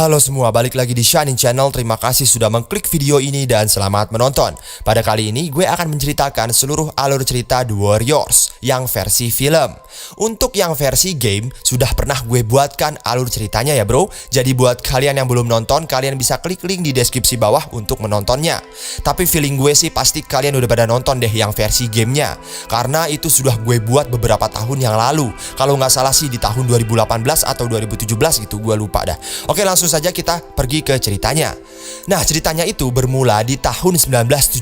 Halo semua, balik lagi di Shining Channel. Terima kasih sudah mengklik video ini dan selamat menonton. Pada kali ini gue akan menceritakan seluruh alur cerita The Warriors yang versi film. Untuk yang versi game, sudah pernah gue buatkan alur ceritanya ya bro. Jadi buat kalian yang belum nonton, kalian bisa klik link di deskripsi bawah untuk menontonnya. Tapi feeling gue sih pasti kalian udah pada nonton deh yang versi gamenya, karena itu sudah gue buat beberapa tahun yang lalu. Kalau nggak salah sih di tahun 2018 atau 2017 gitu, gue lupa dah. Oke, langsung saja kita pergi ke ceritanya. Nah, ceritanya itu bermula di tahun 1979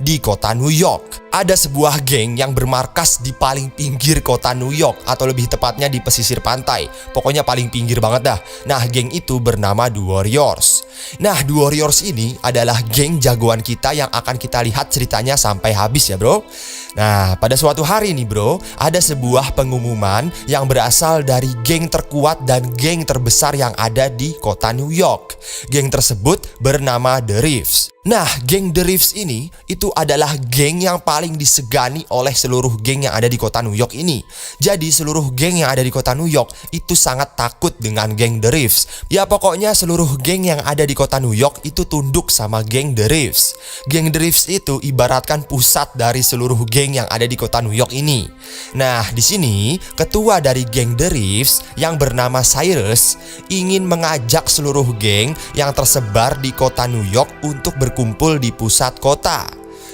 di kota New York. Ada sebuah geng yang bermarkas di paling pinggir kota New York, atau lebih tepatnya di pesisir pantai. Pokoknya paling pinggir banget dah. Nah, geng itu bernama The Warriors. Nah, The Warriors ini adalah geng jagoan kita yang akan kita lihat ceritanya sampai habis ya bro. Nah, pada suatu hari nih bro, ada sebuah pengumuman yang berasal dari geng terkuat dan geng terbesar yang ada di kota New York. Geng tersebut bernama The Reeves. Nah, geng The Reeves ini itu adalah geng yang paling disegani oleh seluruh geng yang ada di kota New York ini. Jadi seluruh geng yang ada di kota New York itu sangat takut dengan geng The Reeves. Ya pokoknya seluruh geng yang ada di kota New York itu tunduk sama geng The Reeves. Geng The Reeves itu ibaratkan pusat dari seluruh geng yang ada di kota New York ini. Nah, di sini ketua dari geng The Reeves yang bernama Cyrus ingin mengajak seluruh geng yang tersebar di kota New York untuk berkumpul di pusat kota.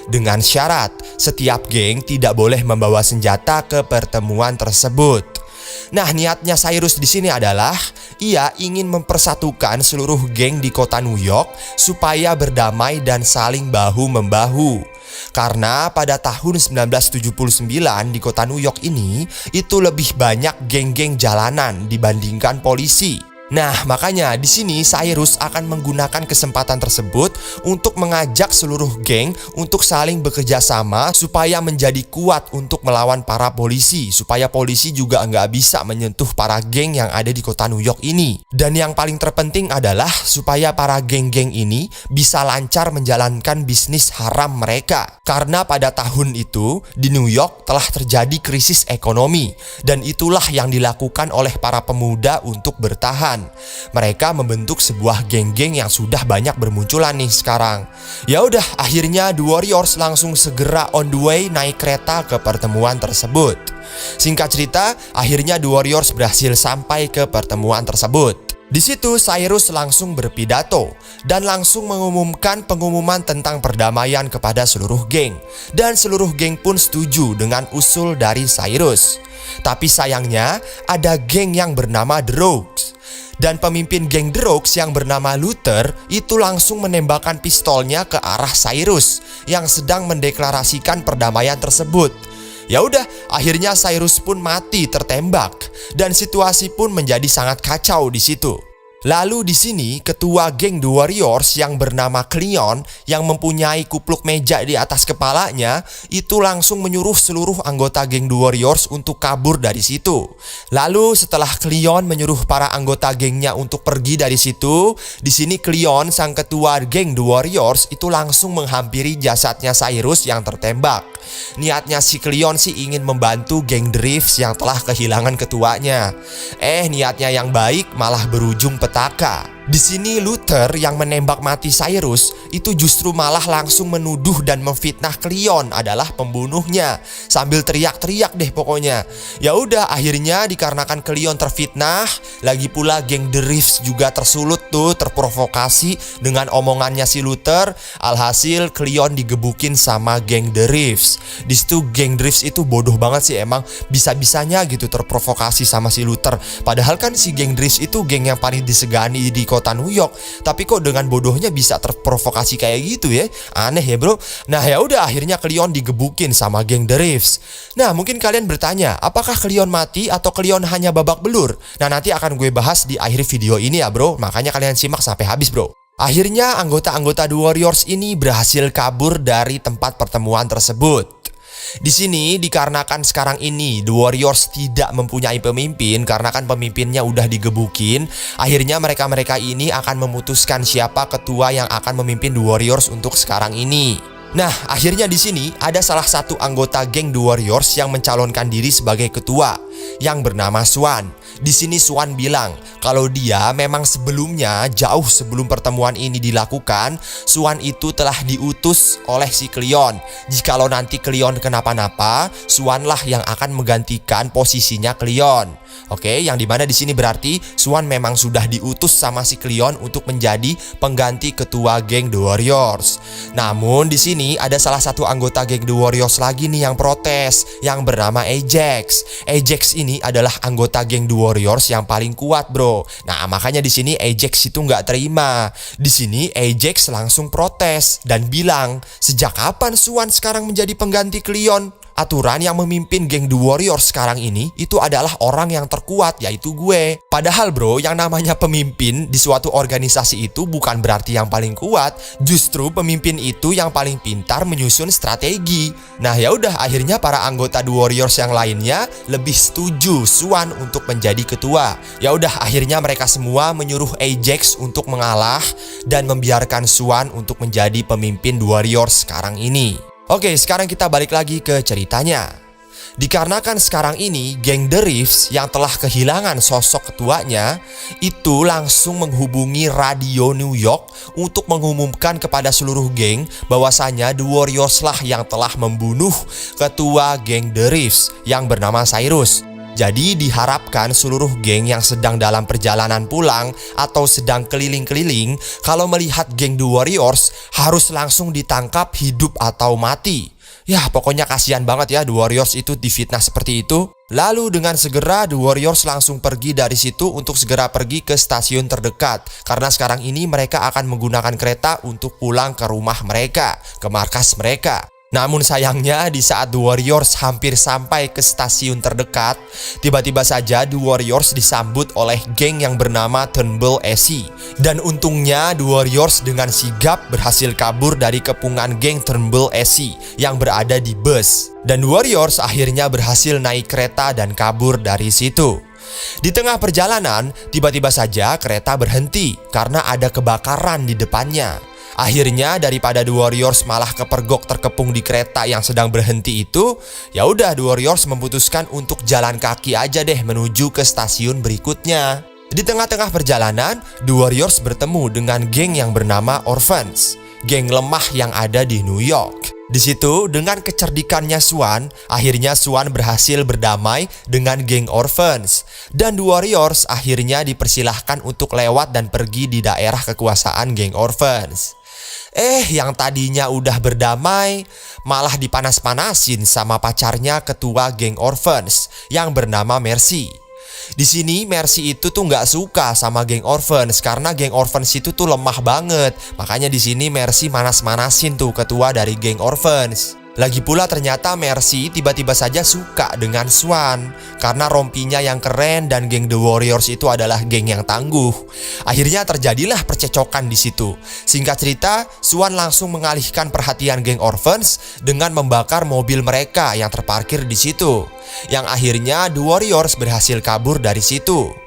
Dengan syarat, setiap geng tidak boleh membawa senjata ke pertemuan tersebut. Nah, niatnya Cyrus di sini adalah ia ingin mempersatukan seluruh geng di kota New York supaya berdamai dan saling bahu-membahu. Karena pada tahun 1979 di kota New York ini itu lebih banyak geng-geng jalanan dibandingkan polisi. Nah, makanya di sini Cyrus akan menggunakan kesempatan tersebut untuk mengajak seluruh geng untuk saling bekerja sama supaya menjadi kuat untuk melawan para polisi, supaya polisi juga nggak bisa menyentuh para geng yang ada di kota New York ini. Dan yang paling terpenting adalah supaya para geng-geng ini bisa lancar menjalankan bisnis haram mereka. Karena pada tahun itu di New York telah terjadi krisis ekonomi, dan itulah yang dilakukan oleh para pemuda untuk bertahan. Mereka membentuk sebuah geng-geng yang sudah banyak bermunculan nih sekarang. Ya udah, akhirnya The Warriors langsung segera on the way naik kereta ke pertemuan tersebut. Singkat cerita, akhirnya The Warriors berhasil sampai ke pertemuan tersebut. Di situ Cyrus langsung berpidato dan langsung mengumumkan pengumuman tentang perdamaian kepada seluruh geng. Dan seluruh geng pun setuju dengan usul dari Cyrus. Tapi sayangnya ada geng yang bernama The Rogues. Dan pemimpin geng The Rogues yang bernama Luther itu langsung menembakkan pistolnya ke arah Cyrus yang sedang mendeklarasikan perdamaian tersebut. Ya udah, akhirnya Cyrus pun mati tertembak dan situasi pun menjadi sangat kacau di situ. Lalu di sini ketua geng The Warriors yang bernama Cleon yang mempunyai kupluk meja di atas kepalanya itu langsung menyuruh seluruh anggota geng The Warriors untuk kabur dari situ. Lalu setelah Cleon menyuruh para anggota gengnya untuk pergi dari situ, di sini Cleon sang ketua geng The Warriors itu langsung menghampiri jasadnya Cyrus yang tertembak. Niatnya si Cleon sih ingin membantu geng The Reeves yang telah kehilangan ketuanya. Niatnya yang baik malah berujung petaka. Di sini Luther yang menembak mati Cyrus itu justru malah langsung menuduh dan memfitnah Cleon adalah pembunuhnya, sambil teriak-teriak deh pokoknya. Ya udah, akhirnya dikarenakan Cleon terfitnah, lagi pula geng The Reeves juga tersulut tuh, terprovokasi dengan omongannya si Luther. Alhasil Cleon digebukin sama geng The Reeves. Di situ geng The Reeves itu bodoh banget sih emang, bisa-bisanya gitu terprovokasi sama si Luther. Padahal kan si geng The Reeves itu geng yang paling disegani di kota New York, tapi kok dengan bodohnya bisa terprovokasi kayak gitu ya. Aneh ya bro. Nah ya udah, akhirnya Cleon digebukin sama geng The Reeves. Nah mungkin kalian bertanya, apakah Cleon mati atau Cleon hanya babak belur? Nah nanti akan gue bahas di akhir video ini ya bro, makanya kalian simak sampai habis bro. Akhirnya anggota-anggota The Warriors ini berhasil kabur dari tempat pertemuan tersebut. Di sini dikarenakan sekarang ini The Warriors tidak mempunyai pemimpin karena kan pemimpinnya udah digebukin, akhirnya mereka-mereka ini akan memutuskan siapa ketua yang akan memimpin The Warriors untuk sekarang ini. Nah, akhirnya di sini ada salah satu anggota geng The Warriors yang mencalonkan diri sebagai ketua. yang bernama Swan. Di sini Swan bilang kalau dia memang sebelumnya, jauh sebelum pertemuan ini dilakukan, Swan itu telah diutus oleh si Cleon. Jikalau nanti Cleon kenapa-napa, Swan lah yang akan menggantikan posisinya Cleon. Oke, yang dimana di sini berarti Swan memang sudah diutus sama si Cleon untuk menjadi pengganti ketua geng The Warriors. Namun di sini ada salah satu anggota geng The Warriors lagi nih yang protes, yang bernama Ajax. Ajax ini adalah anggota geng The Warriors yang paling kuat, bro. Nah, makanya di sini Ajax itu nggak terima. Di sini Ajax langsung protes dan bilang, sejak kapan Swan sekarang menjadi pengganti Cleon? Aturan yang memimpin geng The Warriors sekarang ini itu adalah orang yang terkuat, yaitu gue. Padahal bro, yang namanya pemimpin di suatu organisasi itu bukan berarti yang paling kuat. Justru pemimpin itu yang paling pintar menyusun strategi. Nah ya udah, akhirnya para anggota The Warriors yang lainnya lebih setuju Swan untuk menjadi ketua. Ya udah, akhirnya mereka semua menyuruh Ajax untuk mengalah dan membiarkan Swan untuk menjadi pemimpin The Warriors sekarang ini. Oke, sekarang kita balik lagi ke ceritanya. Dikarenakan sekarang ini geng The Reefs yang telah kehilangan sosok ketuanya itu langsung menghubungi radio New York untuk mengumumkan kepada seluruh geng bahwasanya The Warriors lah yang telah membunuh ketua geng The Reefs yang bernama Cyrus. Jadi diharapkan seluruh geng yang sedang dalam perjalanan pulang atau sedang keliling-keliling, kalau melihat geng The Warriors harus langsung ditangkap hidup atau mati. Ya pokoknya kasihan banget ya The Warriors itu difitnah seperti itu. Lalu dengan segera The Warriors langsung pergi dari situ untuk segera pergi ke stasiun terdekat. Karena sekarang ini mereka akan menggunakan kereta untuk pulang ke rumah mereka, ke markas mereka. Namun sayangnya di saat The Warriors hampir sampai ke stasiun terdekat, tiba-tiba saja The Warriors disambut oleh geng yang bernama Turnbull SC. Dan untungnya The Warriors dengan sigap berhasil kabur dari kepungan geng Turnbull SC yang berada di bus. Dan The Warriors akhirnya berhasil naik kereta dan kabur dari situ. Di tengah perjalanan, tiba-tiba saja kereta berhenti karena ada kebakaran di depannya. Akhirnya daripada The Warriors malah kepergok terkepung di kereta yang sedang berhenti itu, ya udah The Warriors memutuskan untuk jalan kaki aja deh menuju ke stasiun berikutnya. Di tengah-tengah perjalanan, The Warriors bertemu dengan geng yang bernama Orphans, geng lemah yang ada di New York. Di situ dengan kecerdikannya Swan, akhirnya Swan berhasil berdamai dengan geng Orphans dan The Warriors akhirnya dipersilahkan untuk lewat dan pergi di daerah kekuasaan geng Orphans. Yang tadinya udah berdamai malah dipanas-panasin sama pacarnya ketua geng Orphans yang bernama Mercy. Di sini Mercy itu tuh nggak suka sama geng Orphans karena geng Orphans itu tuh lemah banget. Makanya di sini Mercy manas-manasin tuh ketua dari geng Orphans. Lagi pula ternyata Mercy tiba-tiba saja suka dengan Swan karena rompinya yang keren dan geng The Warriors itu adalah geng yang tangguh. Akhirnya terjadilah percecokan di situ. Singkat cerita, Swan langsung mengalihkan perhatian geng Orphans dengan membakar mobil mereka yang terparkir di situ. Yang akhirnya The Warriors berhasil kabur dari situ.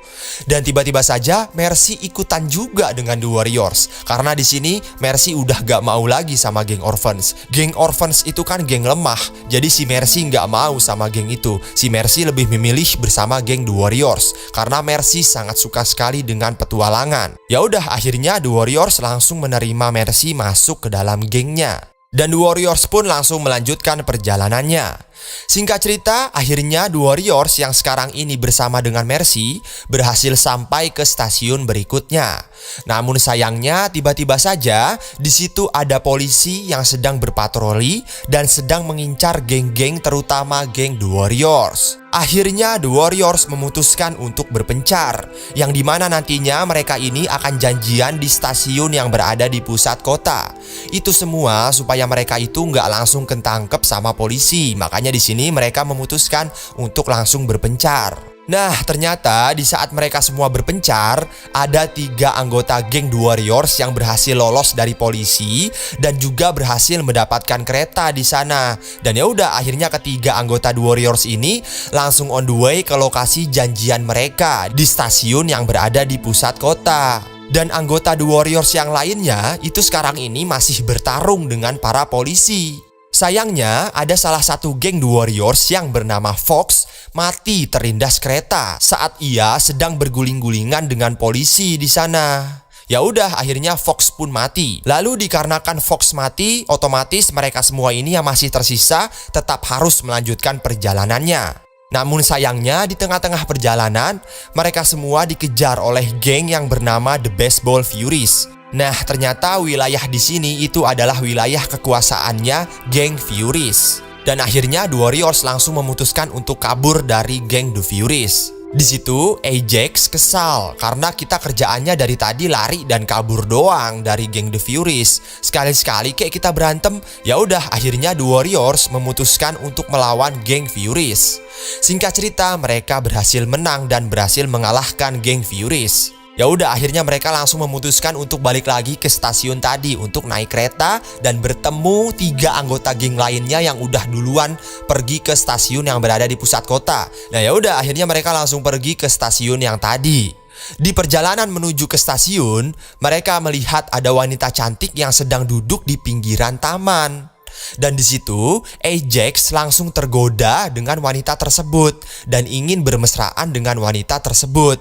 Dan tiba-tiba saja Mercy ikutan juga dengan The Warriors karena di sini Mercy udah gak mau lagi sama geng Orphans. Geng Orphans itu kan geng lemah, jadi si Mercy gak mau sama geng itu. Si Mercy lebih memilih bersama geng The Warriors karena Mercy sangat suka sekali dengan petualangan. Ya udah, akhirnya The Warriors langsung menerima Mercy masuk ke dalam gengnya. Dan The Warriors pun langsung melanjutkan perjalanannya. Singkat cerita, akhirnya The Warriors yang sekarang ini bersama dengan Mercy berhasil sampai ke stasiun berikutnya. Namun sayangnya tiba-tiba saja di situ ada polisi yang sedang berpatroli dan sedang mengincar geng-geng terutama geng The Warriors. Akhirnya The Warriors memutuskan untuk berpencar, yang dimana nantinya mereka ini akan janjian di stasiun yang berada di pusat kota. Itu semua supaya mereka itu nggak langsung ketangkep sama polisi. Makanya di sini mereka memutuskan untuk langsung berpencar. Nah, ternyata di saat mereka semua berpencar, ada 3 anggota geng The Warriors yang berhasil lolos dari polisi dan juga berhasil mendapatkan kereta di sana. Dan ya udah, akhirnya ketiga anggota The Warriors ini langsung on the way ke lokasi janjian mereka di stasiun yang berada di pusat kota. Dan anggota The Warriors yang lainnya itu sekarang ini masih bertarung dengan para polisi. Sayangnya, ada salah satu geng The Warriors yang bernama Fox mati terlindas kereta saat ia sedang berguling-gulingan dengan polisi di sana. Ya udah, akhirnya Fox pun mati. Lalu dikarenakan Fox mati, otomatis mereka semua ini yang masih tersisa tetap harus melanjutkan perjalanannya. Namun sayangnya di tengah-tengah perjalanan, mereka semua dikejar oleh geng yang bernama The Baseball Furies. Nah, ternyata wilayah di sini itu adalah wilayah kekuasaannya geng Furies. Dan akhirnya The Warriors langsung memutuskan untuk kabur dari geng The Furies. Di situ Ajax kesal karena kita kerjaannya dari tadi lari dan kabur doang dari geng The Furies. Sekali-sekali kayak kita berantem, ya udah akhirnya The Warriors memutuskan untuk melawan geng Furies. Singkat cerita, mereka berhasil menang dan berhasil mengalahkan geng Furies. Ya udah akhirnya mereka langsung memutuskan untuk balik lagi ke stasiun tadi untuk naik kereta dan bertemu 3 anggota geng lainnya yang udah duluan pergi ke stasiun yang berada di pusat kota. Nah ya udah akhirnya mereka langsung pergi ke stasiun yang tadi. Di perjalanan menuju ke stasiun, mereka melihat ada wanita cantik yang sedang duduk di pinggiran taman. Dan di situ Ajax langsung tergoda dengan wanita tersebut dan ingin bermesraan dengan wanita tersebut.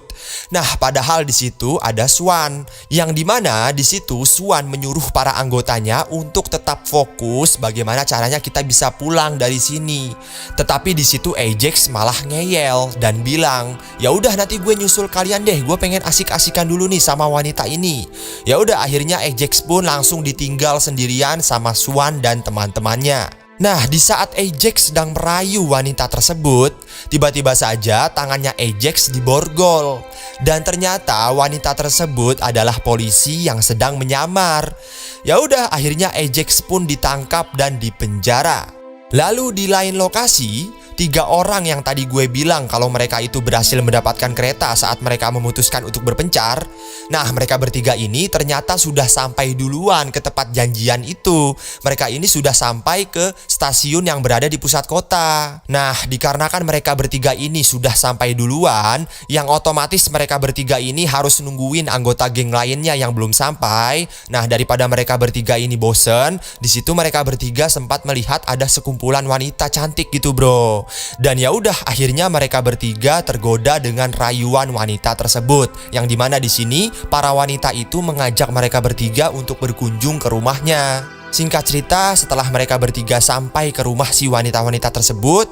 Nah, padahal di situ ada Swan, yang dimana di situ Swan menyuruh para anggotanya untuk tetap fokus bagaimana caranya kita bisa pulang dari sini. Tetapi di situ Ajax malah ngeyel dan bilang, ya udah nanti gue nyusul kalian deh, gue pengen asik-asikan dulu nih sama wanita ini. Ya udah akhirnya Ajax pun langsung ditinggal sendirian sama Swan dan teman-temannya. Nah, di saat Ajax sedang merayu wanita tersebut, tiba-tiba saja tangannya Ajax diborgol. Dan ternyata wanita tersebut adalah polisi yang sedang menyamar. Ya udah, akhirnya Ajax pun ditangkap dan dipenjara. Lalu di lain lokasi, 3 orang yang tadi gue bilang kalau mereka itu berhasil mendapatkan kereta saat mereka memutuskan untuk berpencar. Nah, mereka bertiga ini ternyata sudah sampai duluan ke tempat janjian itu. Mereka ini sudah sampai ke stasiun yang berada di pusat kota. Nah, dikarenakan mereka bertiga ini sudah sampai duluan, yang otomatis mereka bertiga ini harus nungguin anggota geng lainnya yang belum sampai. Nah, daripada mereka bertiga ini bosen, di situ mereka bertiga sempat melihat ada sekumpulan wanita cantik gitu, bro. Dan ya udah akhirnya mereka bertiga tergoda dengan rayuan wanita tersebut, yang dimana di sini para wanita itu mengajak mereka bertiga untuk berkunjung ke rumahnya. Singkat cerita, setelah mereka bertiga sampai ke rumah si wanita-wanita tersebut,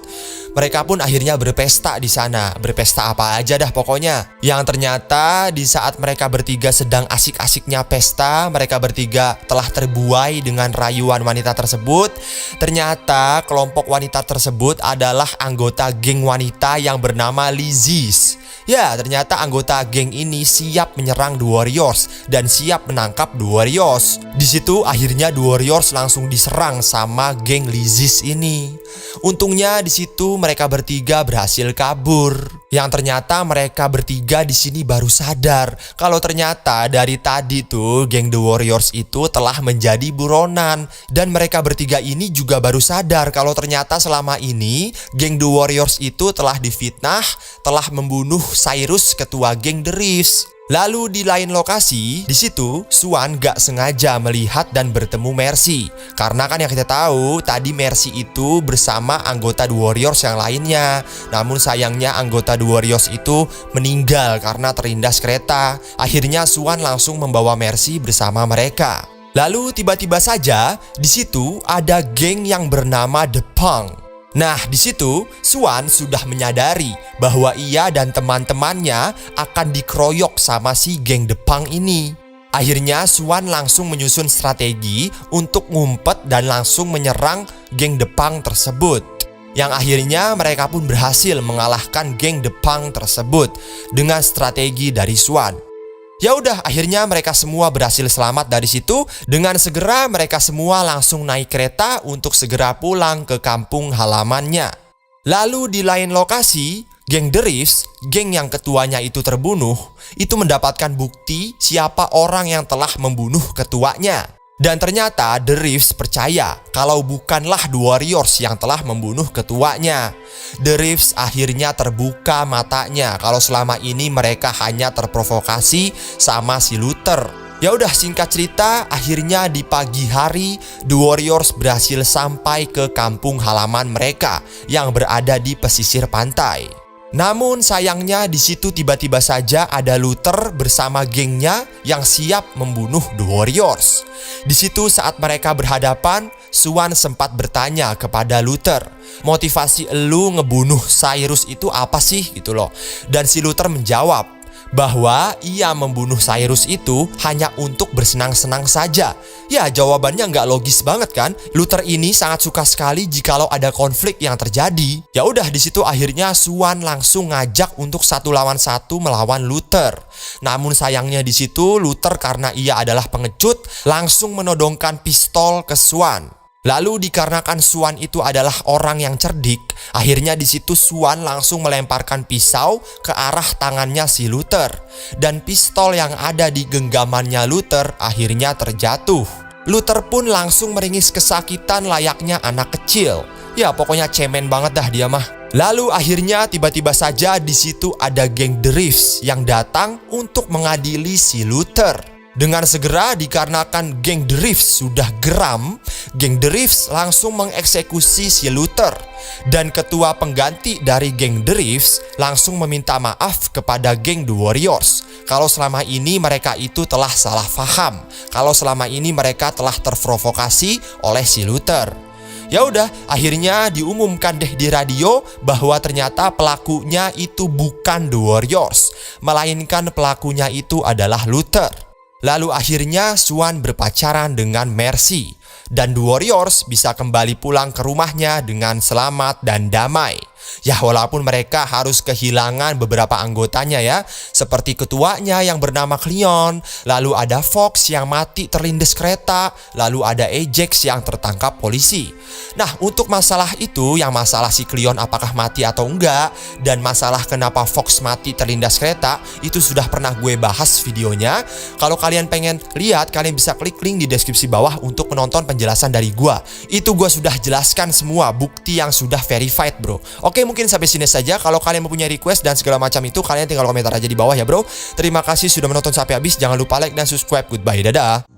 mereka pun akhirnya berpesta di sana. Berpesta apa aja dah pokoknya. Yang ternyata di saat mereka bertiga sedang asik-asiknya pesta, mereka bertiga telah terbuai dengan rayuan wanita tersebut. Ternyata kelompok wanita tersebut adalah anggota geng wanita yang bernama Lizzies. Ya, ternyata anggota geng ini siap menyerang The Warriors dan siap menangkap The Warriors. Di situ akhirnya The Warriors langsung diserang sama geng Lizzies ini. Untungnya di situ mereka bertiga berhasil kabur. Yang ternyata mereka bertiga di sini baru sadar kalau ternyata dari tadi tuh geng The Warriors itu telah menjadi buronan. Dan mereka bertiga ini juga baru sadar kalau ternyata selama ini geng The Warriors itu telah difitnah, telah membunuh Cyrus, ketua geng The Reefs. Lalu di lain lokasi, di situ Swan gak sengaja melihat dan bertemu Mercy. Karena kan yang kita tahu, tadi Mercy itu bersama anggota The Warriors yang lainnya. Namun sayangnya anggota The Warriors itu meninggal karena terlindas kereta. Akhirnya Swan langsung membawa Mercy bersama mereka. Lalu tiba-tiba saja di situ ada geng yang bernama The Punk. Nah, di situ Swan sudah menyadari bahwa ia dan teman-temannya akan dikeroyok sama si geng The Punk ini. Akhirnya Swan langsung menyusun strategi untuk ngumpet dan langsung menyerang geng The Punk tersebut. Yang akhirnya mereka pun berhasil mengalahkan geng The Punk tersebut dengan strategi dari Swan. Ya udah, akhirnya mereka semua berhasil selamat dari situ. Dengan segera mereka semua langsung naik kereta untuk segera pulang ke kampung halamannya. Lalu di lain lokasi, geng The Reefs, geng yang ketuanya itu terbunuh, itu mendapatkan bukti siapa orang yang telah membunuh ketuanya. Dan ternyata The Reefs percaya kalau bukanlah The Warriors yang telah membunuh ketuanya. The Reefs akhirnya terbuka matanya kalau selama ini mereka hanya terprovokasi sama si Luther. Ya udah, singkat cerita, akhirnya di pagi hari The Warriors berhasil sampai ke kampung halaman mereka yang berada di pesisir pantai. Namun sayangnya di situ tiba-tiba saja ada Luther bersama gengnya yang siap membunuh The Warriors. Di situ saat mereka berhadapan, Swan sempat bertanya kepada Luther, motivasi elu ngebunuh Cyrus itu apa sih gitu loh. Dan si Luther menjawab bahwa ia membunuh Cyrus itu hanya untuk bersenang-senang saja. Ya, jawabannya nggak logis banget kan? Luther ini sangat suka sekali jikalau ada konflik yang terjadi. Ya udah, di situ akhirnya Swan langsung ngajak untuk 1 lawan 1 melawan Luther. Namun sayangnya di situ Luther karena ia adalah pengecut langsung menodongkan pistol ke Swan. Lalu dikarenakan Swan itu adalah orang yang cerdik, akhirnya di situ Swan langsung melemparkan pisau ke arah tangannya si Luther. Dan pistol yang ada di genggamannya Luther akhirnya terjatuh. Luther pun langsung meringis kesakitan layaknya anak kecil. Ya pokoknya cemen banget dah dia mah. Lalu akhirnya tiba-tiba saja di situ ada geng The Reeves yang datang untuk mengadili si Luther. Dengan segera dikarenakan geng The Reeves sudah geram, geng The Reeves langsung mengeksekusi si Luther. Dan ketua pengganti dari geng The Reeves langsung meminta maaf kepada geng The Warriors. Kalau selama ini mereka itu telah salah paham, kalau selama ini mereka telah terprovokasi oleh si Luther. Ya udah, akhirnya diumumkan deh di radio bahwa ternyata pelakunya itu bukan The Warriors, melainkan pelakunya itu adalah Luther. Lalu akhirnya Swan berpacaran dengan Mercy dan The Warriors bisa kembali pulang ke rumahnya dengan selamat dan damai. Ya walaupun mereka harus kehilangan beberapa anggotanya ya, seperti ketuanya yang bernama Cleon, lalu ada Fox yang mati terlindas kereta, lalu ada Ajax yang tertangkap polisi. Nah untuk masalah itu, yang masalah si Cleon apakah mati atau enggak, dan masalah kenapa Fox mati terlindas kereta, itu sudah pernah gue bahas videonya. Kalau kalian pengen lihat, kalian bisa klik link di deskripsi bawah untuk menonton penjelasan dari gue. Itu gue sudah jelaskan semua bukti yang sudah verified bro. Oke, mungkin sampai sini saja. Kalau kalian mempunyai request dan segala macam itu, kalian tinggal komentar aja di bawah ya bro. Terima kasih sudah menonton sampai habis. Jangan lupa like dan subscribe. Goodbye, dadah.